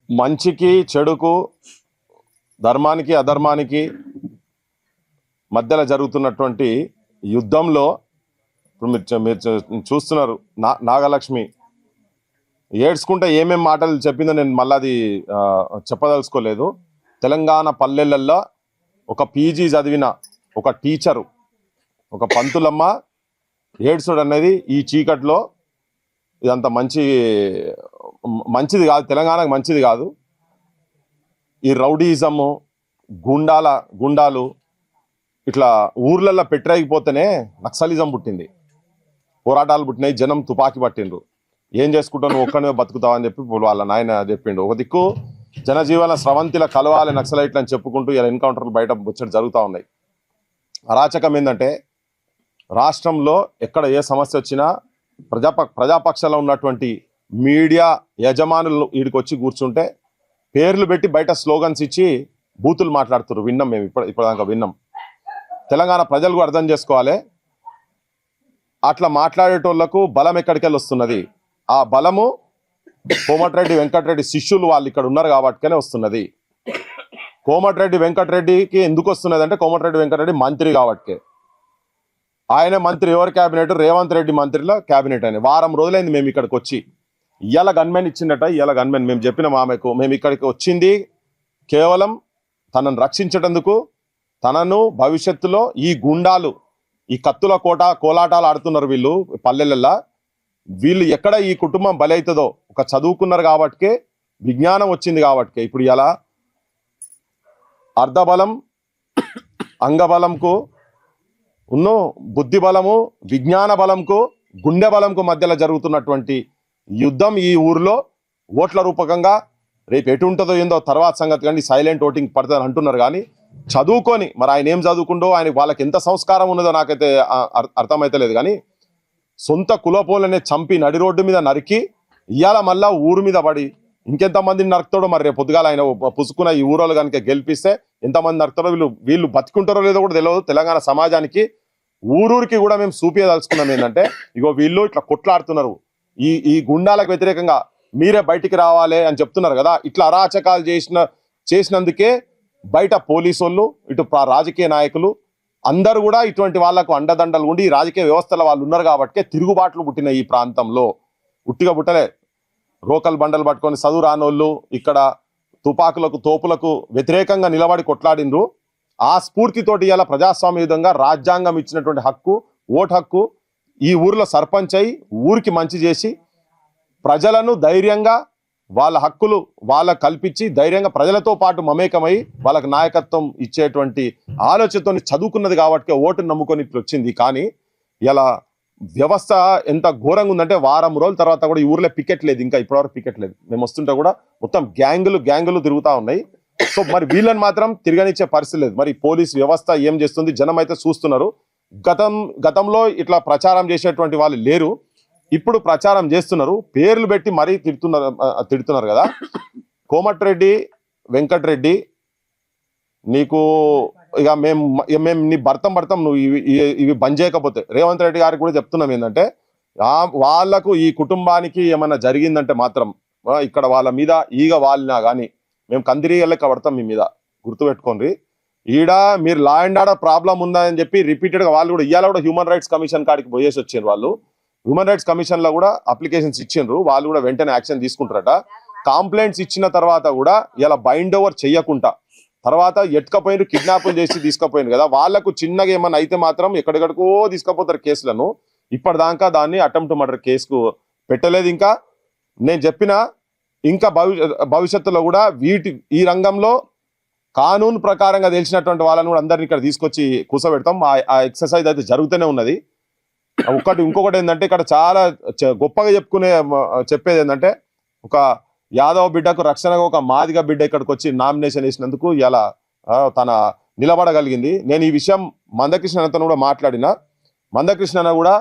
మంచికి చెడుకు ధర్మానికి అధర్మానికి మధ్యలో జరుగుతున్నటువంటి యుద్ధంలో ఇప్పుడు మీరు చూస్తున్నారు. నాగలక్ష్మి ఏడ్చుకుంటే ఏమేం మాటలు చెప్పిందో నేను మళ్ళీ అది చెప్పదలుచుకోలేదు. తెలంగాణ పల్లెలల్లో ఒక పీజీ చదివిన ఒక టీచరు, ఒక పంతులమ్మ ఏడ్చుడు అనేది ఈ చీకట్లో ఇదంత మంచిది కాదు, తెలంగాణకు మంచిది కాదు. ఈ రౌడీజము, గుండాలు ఇట్లా ఊర్లల్లో పెట్టరేగిపోతేనే నక్సలిజం పుట్టింది, పోరాటాలు పుట్టినాయి, జనం తుపాకీ పట్టిండ్రు. ఏం చేసుకుంటావు నువ్వు ఒక్కనే బతుకుతావు అని చెప్పి వాళ్ళ నాయన చెప్పిండు. ఒక దిక్కు జనజీవన స్రవంతిల కలవాలి నక్సలైట్లు అని చెప్పుకుంటూ ఇలా ఎన్కౌంటర్లు బయట ముచ్చట జరుగుతూ ఉన్నాయి. అరాచకం ఏంటంటే రాష్ట్రంలో ఎక్కడ ఏ సమస్య వచ్చినా ప్రజాపక్షంలో ఉన్నటువంటి మీడియా యజమానులు వీడికి వచ్చి కూర్చుంటే పేర్లు పెట్టి బయట స్లోగన్స్ ఇచ్చి బూతులు మాట్లాడుతున్నారు. విన్నాం, మేము ఇప్పటిదాకా విన్నాం. తెలంగాణ ప్రజలు కూడా అర్థం చేసుకోవాలి, అట్లా మాట్లాడేటోళ్లకు బలం ఎక్కడికి వెళ్ళి వస్తున్నది. ఆ బలము కోమటిరెడ్డి వెంకటరెడ్డి శిష్యులు వాళ్ళు ఇక్కడ ఉన్నారు కాబట్టినే వస్తున్నది. కోమటిరెడ్డి వెంకటరెడ్డికి ఎందుకు వస్తున్నది అంటే కోమటిరెడ్డి వెంకటరెడ్డి మంత్రి కాబట్టి. ఆయన మంత్రి ఎవరి క్యాబినెట్? రేవంత్ రెడ్డి మంత్రిలో క్యాబినెట్ అని. వారం రోజులైంది మేము ఇక్కడికి వచ్చి. ఇవాళ గన్మెన్ ఇచ్చిందట, ఇవాళ గన్మెన్ మేము చెప్పిన ఆమెకు మేము ఇక్కడికి వచ్చింది కేవలం తనను రక్షించేటందుకు. తనను భవిష్యత్తులో ఈ గుండాలు, ఈ కత్తుల కోలాటాలు ఆడుతున్నారు వీళ్ళు పల్లెలల్లా. వీళ్ళు ఎక్కడ ఈ కుటుంబం బలవుతుందో, ఒక చదువుకున్నారు కాబట్టికే, విజ్ఞానం వచ్చింది కాబట్టికే ఇప్పుడు ఇలా అర్ధబలం అంగబలంకు బుద్ధి బలము విజ్ఞాన బలంకు గుండె బలంకు మధ్యలో జరుగుతున్నటువంటి యుద్ధం ఈ ఊర్లో ఓట్ల రూపకంగా రేపు ఎటు ఉంటుందో ఏందో తర్వాత సంగతి. కానీ సైలెంట్ ఓటింగ్ పడుతుంది అంటున్నారు. కానీ చదువుకొని మరి ఆయన ఏం చదువుకుంటో ఆయన వాళ్ళకి ఎంత సంస్కారం ఉన్నదో నాకైతే అర్థమైతే లేదు. కానీ సొంత కులపోలనే చంపి నడి రోడ్డు మీద నరికి ఇవాళ మళ్ళా ఊరు మీద పడి ఇంకెంతమందిని నరుకుతాడో మరి రేపు పొద్దుగాల ఆయన పుసుకున్న ఈ ఊరోళ్ళు కనుక గెలిపిస్తే ఎంతమంది నరుకుతారో, వీళ్ళు బతుకుంటారో లేదో కూడా తెలియదు. తెలంగాణ సమాజానికి ఊరూరికి కూడా మేము చూపించదలుచుకున్నాం ఏంటంటే ఇగో వీళ్ళు ఇట్లా కొట్లాడుతున్నారు, ఈ గుండాలకు వ్యతిరేకంగా మీరే బయటికి రావాలి అని చెప్తున్నారు కదా. ఇట్లా అరాచకాలు చేసినందుకే బయట పోలీసు వాళ్ళు, ఇటు రాజకీయ నాయకులు అందరూ కూడా ఇటువంటి వాళ్లకు అండదండలు ఉండి ఈ రాజకీయ వ్యవస్థల వాళ్ళు ఉన్నారు కాబట్టి తిరుగుబాట్లు పుట్టిన ఈ ప్రాంతంలో. ఉట్టిగా పుట్టలే, రోకల్ బండలు పట్టుకొని చదువు రానోళ్ళు ఇక్కడ తుపాకులకు తోపులకు వ్యతిరేకంగా నిలబడి కొట్లాడినరు. ఆ స్ఫూర్తితోటి ఇలా ప్రజాస్వామ్యయుతంగా రాజ్యాంగం ఇచ్చినటువంటి హక్కు, ఓటు హక్కు ఈ ఊర్లో సర్పంచ్ అయి ఊరికి మంచి చేసి ప్రజలను ధైర్యంగా వాళ్ళ హక్కులు వాళ్ళకు కల్పించి ధైర్యంగా ప్రజలతో పాటు మమేకమై వాళ్ళకు నాయకత్వం ఇచ్చేటువంటి ఆలోచనతో చదువుకున్నది కాబట్టి ఓటును నమ్ముకొని వచ్చింది. కానీ ఇలా వ్యవస్థ ఎంత ఘోరంగా ఉందంటే వారం రోజుల తర్వాత కూడా ఈ ఊర్లో పికెట్ లేదు, ఇంకా ఇప్పటివరకు పికెట్ లేదు. మేము వస్తుంటే కూడా మొత్తం గ్యాంగులు తిరుగుతూ ఉన్నాయి. సో మరి వీళ్ళని మాత్రం తిరగనిచ్చే పరిస్థితి లేదు. మరి పోలీస్ వ్యవస్థ ఏం చేస్తుంది జనం అయితే చూస్తున్నారు. గతంలో ఇట్లా ప్రచారం చేసేటువంటి వాళ్ళు లేరు, ఇప్పుడు ప్రచారం చేస్తున్నారు. పేర్లు పెట్టి మరీ తిడుతున్నారు కదా. కోమటిరెడ్డి వెంకటరెడ్డి నీకు ఇక మేము నీ భర్తం నువ్వు ఇవి బంద్ చేయకపోతే, రేవంత్ రెడ్డి గారికి కూడా చెప్తున్నాం ఏంటంటే వాళ్లకు ఈ కుటుంబానికి ఏమన్నా జరిగిందంటే మాత్రం ఇక్కడ వాళ్ళ మీద ఈగ వాలినా కానీ మేము కందిరీగలకి పడతాం మీ మీద, గుర్తుపెట్టుకోండి. ఈడ మీరు లా అండ్ ఆర్డర్ ప్రాబ్లం ఉందని చెప్పి రిపీటెడ్గా వాళ్ళు కూడా ఇవాళ కూడా హ్యూమన్ రైట్స్ కమిషన్ కాడికి పోయేసి వచ్చారు. వాళ్ళు హ్యూమన్ రైట్స్ కమిషన్ లో కూడా అప్లికేషన్స్ ఇచ్చిండ్రు, వాళ్ళు కూడా వెంటనే యాక్షన్ తీసుకుంటారట. కంప్లైంట్స్ ఇచ్చిన తర్వాత కూడా ఇలా బైండ్ ఓవర్ చెయ్యకుండా తర్వాత ఎట్టుకపోయిన కిడ్నాప్లు చేసి తీసుకుపోయింది కదా. వాళ్ళకు చిన్నగా ఏమన్నా అయితే మాత్రం ఎక్కడికడికో తీసుకుపోతారు కేసులను. ఇప్పటిదాకా దాన్ని అటెంప్ట్ మర్డర్ కేసుకు పెట్టలేదు. ఇంకా నేను చెప్పిన ఇంకా భవిష్యత్తులో కూడా ఈ రంగంలో కానూన్ ప్రకారంగా తెలిసినటువంటి వాళ్ళని కూడా అందరిని ఇక్కడ తీసుకొచ్చి కూర్చోబెడతాం. ఆ ఎక్సర్సైజ్ అయితే జరుగుతూనే ఉన్నది. ఇంకొకటి ఏంటంటే ఇక్కడ చాలా గొప్పగా చెప్పేది ఏంటంటే ఒక యాదవ బిడ్డకు రక్షణగా ఒక మాదిగ బిడ్డ ఇక్కడికి వచ్చి నామినేషన్ వేసినందుకు ఇలా తన నిలబడగలిగింది. నేను ఈ విషయం మందకృష్ణతో కూడా మాట్లాడిన. మందకృష్ణ కూడా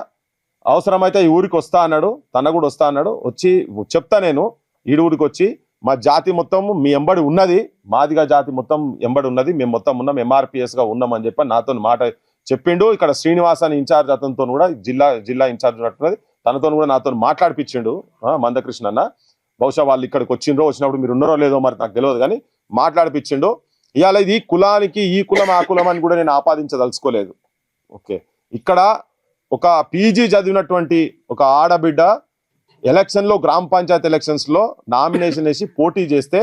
అవసరమైతే ఈ ఊరికి వస్తా అన్నాడు, తన కూడా వస్తా అన్నాడు. వచ్చి చెప్తా నేను ఈ ఊరికి వచ్చి మా జాతి మొత్తం మీ ఎంబడి ఉన్నది, మాదిగా జాతి మొత్తం ఎంబడి ఉన్నది, మేము మొత్తం ఉన్నాం, MRPS గా ఉన్నామని చెప్పి నాతో మాట చెప్పిండు. ఇక్కడ శ్రీనివాస్ అని ఇన్ఛార్జ్ అతనితో కూడా జిల్లా ఇన్ఛార్జ్ ఉన్నట్టున్నది, తనతో కూడా నాతో మాట్లాడిపించిండు మందకృష్ణ అన్న. బహుశా వాళ్ళు ఇక్కడికి వచ్చిండ్రో, వచ్చినప్పుడు మీరు ఉన్నారో లేదో మరి నాకు తెలియదు, కానీ మాట్లాడిపించిండు. ఇవాళ ఇది కులానికి ఈ కులం ఆ కులం అని కూడా నేను ఆపాదించదలుచుకోలేదు. ఓకే, ఇక్కడ ఒక పీజీ చదివినటువంటి ఒక ఆడబిడ్డ ఎలక్షన్ లో, గ్రామ పంచాయతీ ఎలక్షన్స్ లో నామినేషన్ వేసి పోటీ చేస్తే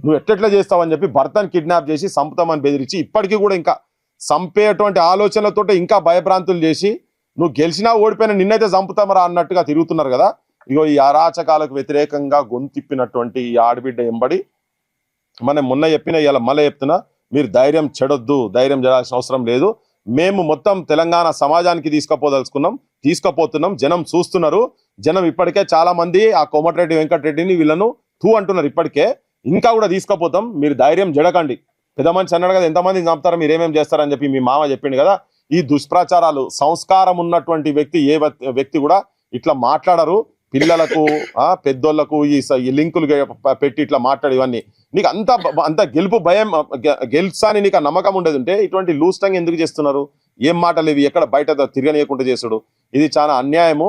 నువ్వు ఎట్లెట్లా చేస్తావని చెప్పి భర్తను కిడ్నాప్ చేసి చంపుతామని బెదిరించి ఇప్పటికీ కూడా ఇంకా చంపేటువంటి ఆలోచనలతో ఇంకా భయభ్రాంతులు చేసి నువ్వు గెలిచినా ఓడిపోయినా నిన్నైతే చంపుతామరా అన్నట్టుగా తిరుగుతున్నారు కదా. ఇగో ఈ అరాచకాలకు వ్యతిరేకంగా గొంతిప్పినటువంటి ఈ ఆడబిడ్డ ఎంబడి మనం మొన్న చెప్పిన ఇలా మళ్ళీ చెప్తున్నా, మీరు ధైర్యం చెడొద్దు, ధైర్యం చేయాల్సిన అవసరం లేదు. మేము మొత్తం తెలంగాణ సమాజానికి తీసుకుపోతున్నాం. జనం చూస్తున్నారు. జనం ఇప్పటికే చాలా మంది ఆ కోమటిరెడ్డి వెంకటరెడ్డిని వీళ్ళను తూ అంటున్నారు. ఇప్పటికే ఇంకా కూడా తీసుకుపోతాం, మీరు ధైర్యం జడకండి. పెద్ద మనిషి అన్నాడు కదా, ఎంతమంది చంపుతారో మీరు ఏమేమి చేస్తారని చెప్పి మీ మామ చెప్పిండు కదా. ఈ దుష్ప్రచారాలు, సంస్కారం ఉన్నటువంటి వ్యక్తి ఏ వ్యక్తి కూడా ఇట్లా మాట్లాడరు. పిల్లలకు పెద్దోళ్లకు ఈ లింకులు పెట్టి ఇట్లా మాట్లాడి ఇవన్నీ నీకు అంత గెలుపు భయం, గెలుసాని నీకు నమ్మకం ఉండేది ఉంటే ఇటువంటి లూజ్ టంగ్ ఎందుకు చేస్తున్నారు? ఏం మాటలు ఇవి? ఎక్కడ బయట తిరగనీయకుండా చేసుడు ఇది చాలా అన్యాయము.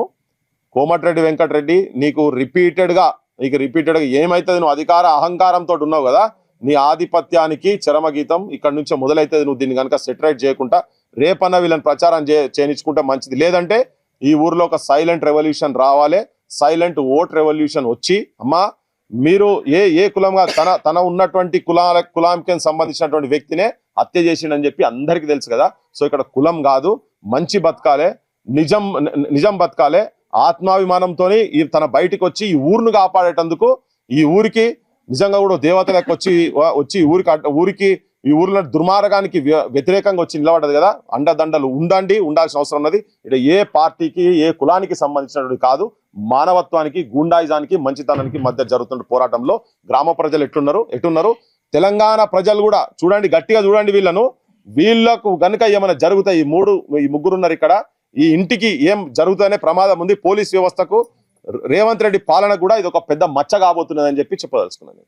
కోమటిరెడ్డి వెంకటరెడ్డి నీకు రిపీటెడ్గా ఏమైతుంది, నువ్వు అధికార అహంకారంతో ఉన్నావు కదా, నీ ఆధిపత్యానికి చరమగీతం ఇక్కడ నుంచే మొదలైతుంది. నువ్వు దీన్ని కనుక సెటరైట్ చేయకుండా రేపన్నా వీళ్ళని ప్రచారం చేయించుకుంటే మంచిది. లేదంటే ఈ ఊర్లో ఒక సైలెంట్ రెవల్యూషన్ రావాలి, సైలెంట్ ఓట్ రెవల్యూషన్ వచ్చి అమ్మా మీరు ఏ కులంగా తన ఉన్నటువంటి కులానికి సంబంధించినటువంటి వ్యక్తినే హత్య చేసిండని చెప్పి అందరికీ తెలుసు కదా. సో ఇక్కడ కులం కాదు, మంచి బతకాలే, నిజం బతకాలే, ఆత్మాభిమానంతో తన బయటికి వచ్చి ఈ ఊరును కాపాడేటందుకు, ఈ ఊరికి నిజంగా కూడా దేవతలకు వచ్చి ఈ ఊరిలో దుర్మార్గానికి వ్యతిరేకంగా వచ్చి నిలబడ్డది కదా. అండదండలు ఉండాల్సిన అవసరం ఉన్నది. ఇక్కడ ఏ పార్టీకి ఏ కులానికి సంబంధించినటువంటి కాదు, మానవత్వానికి, గూండాయిజానికి, మంచితనానికి మధ్య జరుగుతున్న పోరాటంలో గ్రామ ప్రజలు ఎట్టున్నారు. తెలంగాణ ప్రజలు కూడా చూడండి, గట్టిగా చూడండి. వీళ్ళకు గనుక ఏమైనా జరుగుతాయి, ఈ ముగ్గురు ఉన్నారు ఇక్కడ, ఈ ఇంటికి ఏం జరుగుతాయనే ప్రమాదం ఉంది. పోలీస్ వ్యవస్థకు, రేవంత్ రెడ్డి పాలన కూడా ఇది ఒక పెద్ద మచ్చ కాబోతున్నదని చెప్పి చెప్పదలుచుకున్నాను.